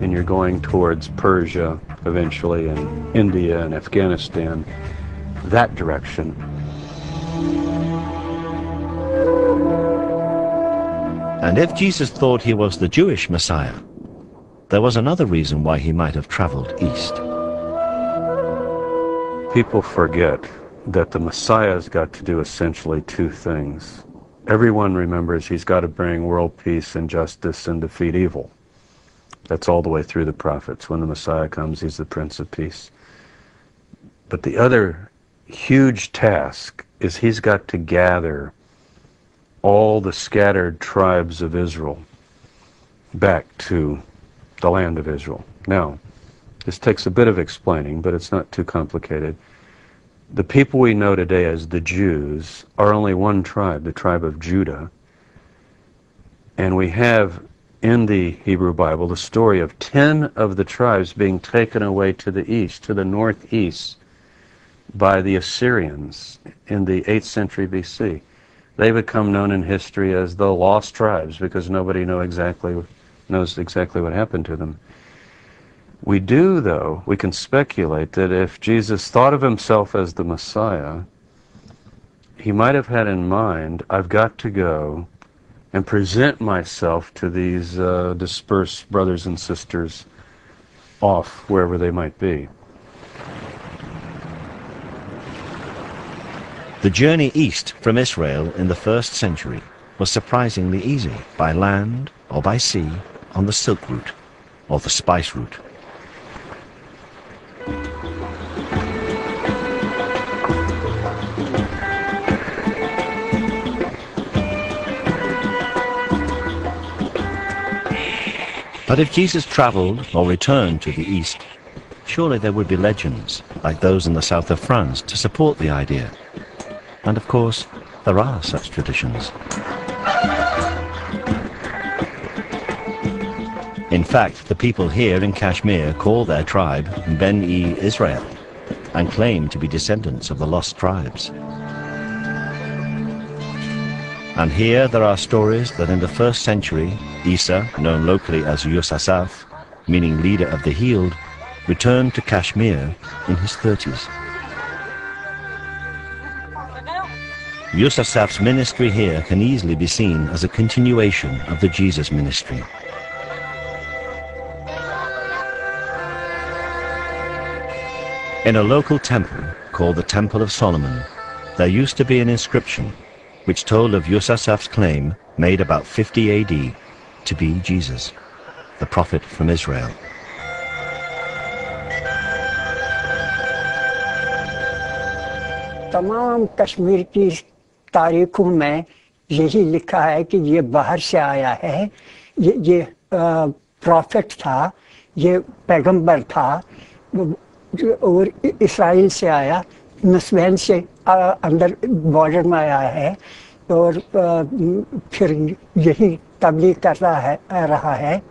and you're going towards Persia eventually, and India and Afghanistan, that direction. And if Jesus thought he was the Jewish Messiah, there was another reason why he might have traveled east. People forget that the Messiah's got to do essentially two things. Everyone remembers he's got to bring world peace and justice and defeat evil. That's all the way through the prophets. When the Messiah comes, he's the Prince of Peace. But the other huge task is he's got to gather all the scattered tribes of Israel back to the land of Israel. Now, this takes a bit of explaining, but it's not too complicated. The people we know today as the Jews are only one tribe, the tribe of Judah. And we have in the Hebrew Bible the story of 10 of the tribes being taken away to the east, to the northeast, by the Assyrians in the 8th century BC. They become known in history as the lost tribes because nobody knows exactly what happened to them. We do, though, we can speculate that if Jesus thought of himself as the Messiah, he might have had in mind, I've got to go and present myself to these dispersed brothers and sisters off wherever they might be. The journey east from Israel in the 1st century was surprisingly easy, by land or by sea, on the Silk Route, or the Spice Route. But if Jesus traveled or returned to the east, surely there would be legends, like those in the south of France, to support the idea. And of course, there are such traditions. In fact, the people here in Kashmir call their tribe Ben-e Israel and claim to be descendants of the lost tribes. And here there are stories that in the 1st century, Essa, known locally as Yusasaf, meaning leader of the healed, returned to Kashmir in his 30s. Yusasaf's ministry here can easily be seen as a continuation of the Jesus ministry. In a local temple called the Temple of Solomon, there used to be an inscription which told of Yusasaf's claim, made about 50 AD, to be Jesus, the prophet from Israel. तमाम कश्मीर की तारीखों में यही लिखा है कि ये बाहर से आया है, ये प्रॉफिट था, ये पैगंबर था और इस्राइल से आया, नस्बैन से अंदर बॉर्डर में आया है और फिर यही तबलीग कर रहा है।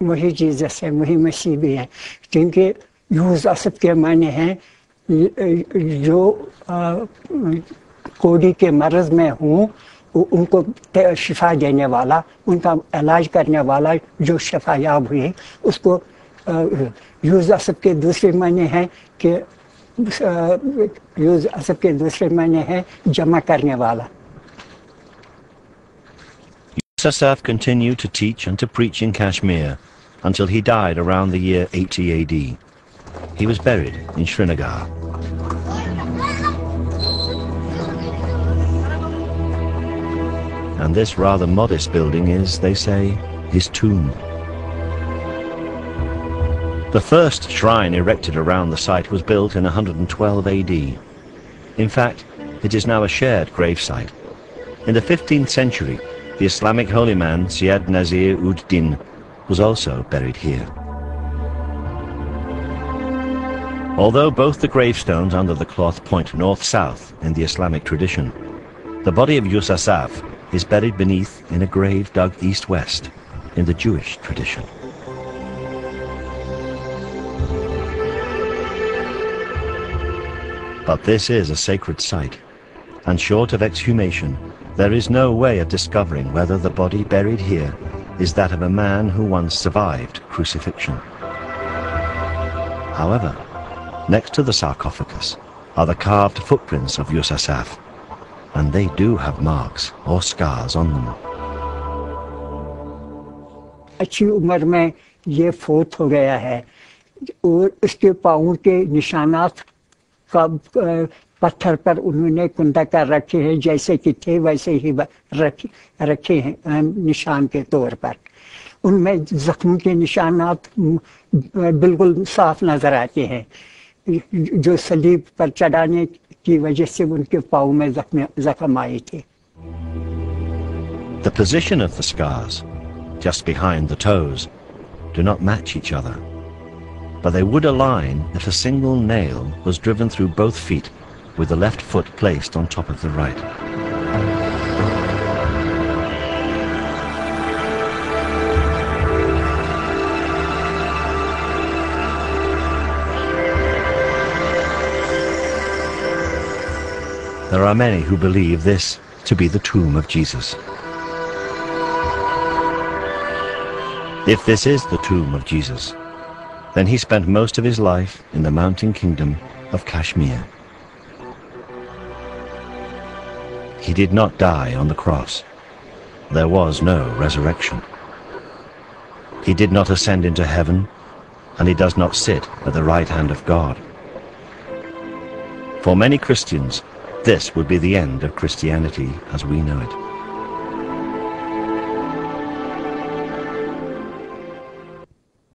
वही जीसस है, वही मसीह भी है, क्योंकि यूज़ असद के माने हैं जो कोड़ी के मर्ज़ में हूँ उनको शिफा देने वाला, उनका इलाज करने वाला, जो शफायाब हुए उसको यूज़ असद के दूसरे माने हैं कि यूज़ असद के दूसरे माने हैं जमा करने वाला। Yusasaf continued to teach and to preach in Kashmir until he died around the year 80 AD. He was buried in Srinagar. And this rather modest building is, they say, his tomb. The first shrine erected around the site was built in 112 AD. In fact, it is now a shared gravesite. In the 15th century, the Islamic holy man Syed Nazir ud-Din was also buried here. Although both the gravestones under the cloth point north-south in the Islamic tradition, the body of Yusasaf is buried beneath in a grave dug east-west in the Jewish tradition. But this is a sacred site, and short of exhumation, There is no way of discovering whether the body buried here is that of a man who once survived crucifixion. However, next to the sarcophagus are the carved footprints of Yusuf, and they do have marks or scars on them. अच्छी उम्र में ये फोत हो गया है और उसके पाँव के निशानात का पत्थर पर उन्होंने कुंदा कर रखे हैं, जैसे कि थे वैसे ही रखे हैं निशान के तौर पर। उनमें जख्मों के निशानात बिल्कुल साफ नजर आते हैं, जो सलीब पर चढ़ाने की वजह से उनके पाँव में जख्म आए थे। The position of the scars, just behind the toes, do not match each other, but they would align if a single nail was driven through both feet with the left foot placed on top of the right. There are many who believe this to be the tomb of Jesus. If this is the tomb of Jesus, then he spent most of his life in the mountain kingdom of Kashmir. He did not die on the cross. There was no resurrection. He did not ascend into heaven, and he does not sit at the right hand of God. For many Christians, this would be the end of Christianity as we know it.